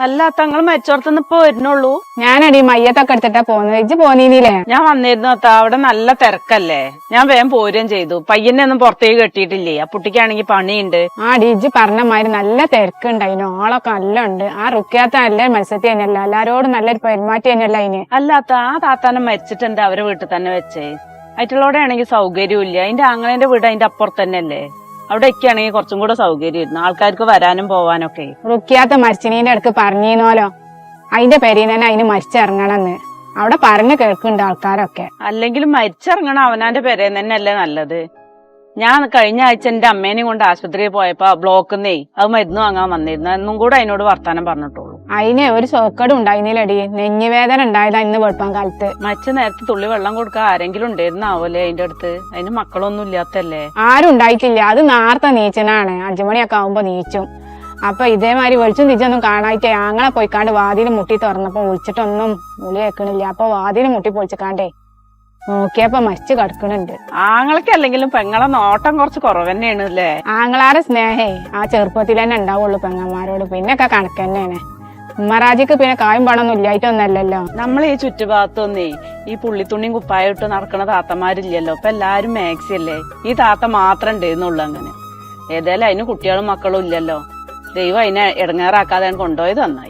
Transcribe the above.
അല്ല തങ്ങൾ മരിച്ചോടത്തുനിന്ന് ഇപ്പൊ വരുന്നുള്ളൂ. ഞാനടി മയ്യത്തൊക്കെ എടുത്തിട്ടാ പോന്നത്. ഇജ്ജ് പോന്നീനില്ലേ? ഞാൻ വന്നിരുന്നു അത്താ, അവിടെ നല്ല തിരക്കല്ലേ, ഞാൻ വേഗം പോരുകയും ചെയ്തു. പയ്യനെ ഒന്നും പുറത്തേക്ക് കെട്ടിയിട്ടില്ലേ, ആ കുട്ടിക്കാണെങ്കിൽ പണിയുണ്ട്. ഡിജി പറഞ്ഞ മാതിരി നല്ല തിരക്കുണ്ടായിന്, ഓളൊക്കെ നല്ല ഉണ്ട്. ആ റുക്കിയാത്ത നല്ല മത്സരത്തി തന്നെയല്ല, എല്ലാരോടും നല്ലൊരു പെരുമാറ്റി തന്നെയല്ല അതിന്. അല്ലാത്ത ആ താത്താനം മരിച്ചിട്ടുണ്ട് അവരെ വീട്ടിൽ തന്നെ വെച്ചേ. അയറ്റുള്ളവിടെ ആണെങ്കിൽ സൗകര്യവും ഇല്ല. അതിന്റെ ആങ്ങളേന്റെ വീട് അതിന്റെ അപ്പുറത്ത് തന്നെയല്ലേ, അവിടെ ഒക്കെയാണെങ്കിൽ കുറച്ചും കൂടെ സൗകര്യമായിരുന്നു ആൾക്കാർക്ക് വരാനും പോവാനൊക്കെ. റുക്കിയാത്ത മരിച്ചിനീന്റെ അടുക്ക് പറഞ്ഞീനോലോ അതിന്റെ പേരിൽ തന്നെ അതിന് മരിച്ചിറങ്ങണമെന്ന്. അവിടെ പറഞ്ഞു കേൾക്കുന്നുണ്ട് ആൾക്കാരൊക്കെ. അല്ലെങ്കിലും മരിച്ചിറങ്ങണം അവനാന്റെ പെരേന്ന് തന്നെയല്ലേ നല്ലത്. ഞാൻ കഴിഞ്ഞ ആഴ്ച എന്റെ അമ്മേനെയും കൊണ്ട് ആശുപത്രിയിൽ പോയപ്പോ ബ്ലോക്കുന്നേ അത് മരുന്ന് വാങ്ങാൻ വന്നിരുന്നു. എന്നും കൂടെ അതിനോട് വർത്താനം പറഞ്ഞിട്ടുള്ളൂ. അതിന് ഒരു സോക്കട് ഉണ്ടായിരുന്നില്ലടി, നെഞ്ഞുവേദന ഉണ്ടായതാ ഇന്ന് വെളുപ്പം കാലത്ത്. മരിച്ച നേരത്തെ തുള്ളി വെള്ളം കൊടുക്കാൻ ആരെങ്കിലും ഉണ്ടായിരുന്നാവൂലേ അതിന്റെ അടുത്ത്? അതിന് മക്കളൊന്നും ഇല്ലാത്തല്ലേ? ആരും ഉണ്ടായിട്ടില്ല, അത് നേരത്തെ നീച്ചനാണ്. 5 മണിയൊക്കെ ആവുമ്പോ നീച്ചും. അപ്പൊ ഇതേമാതിരി വെളിച്ചും തിരിച്ചൊന്നും കാണായിട്ടേ ആങ്ങളെ പോയിക്കാണ്ട് വാതില് മുട്ടി തുറന്നപ്പോ വിളിച്ചിട്ടൊന്നും വിളി കേൾക്കണില്ല. അപ്പൊ വാതില് മുട്ടി പൊളിച്ചിക്കാണ്ടേ നോക്കിയപ്പോ മരിച്ചു കിടക്കണുണ്ട്. ആങ്ങളൊക്കെ അല്ലെങ്കിലും പെങ്ങളെ നോട്ടം കുറച്ച് കുറവ് തന്നെയാണ് അല്ലേ? ആങ്ങളാരെ സ്നേഹേ ആ ചെറുപ്പത്തിൽ തന്നെ ഉണ്ടാവുള്ളൂ പെങ്ങന്മാരോട്, പിന്നൊക്കെ കണക്ക് തന്നെയാണ്. ഉമ്മറാജിക്ക് പിന്നെ കായും പണൊന്നും ഇല്ലായിട്ടൊന്നല്ലല്ലോ. നമ്മൾ ഈ ചുറ്റുഭാഗത്തൊന്നേ ഈ പുള്ളിത്തുണിയും കുപ്പായിട്ട് നടക്കണ താത്തമാരില്ലല്ലോ. ഇപ്പൊ എല്ലാരും മാക്സി അല്ലേ, ഈ താത്ത മാത്രം ഉണ്ടായിരുന്നുള്ളു. അങ്ങനെ ഏതായാലും അതിന് കുട്ടികളും മക്കളും ഇല്ലല്ലോ. ദൈവം അതിനെ ഇടങ്ങേറാക്കാതെ കൊണ്ടുപോയത് നന്നായി.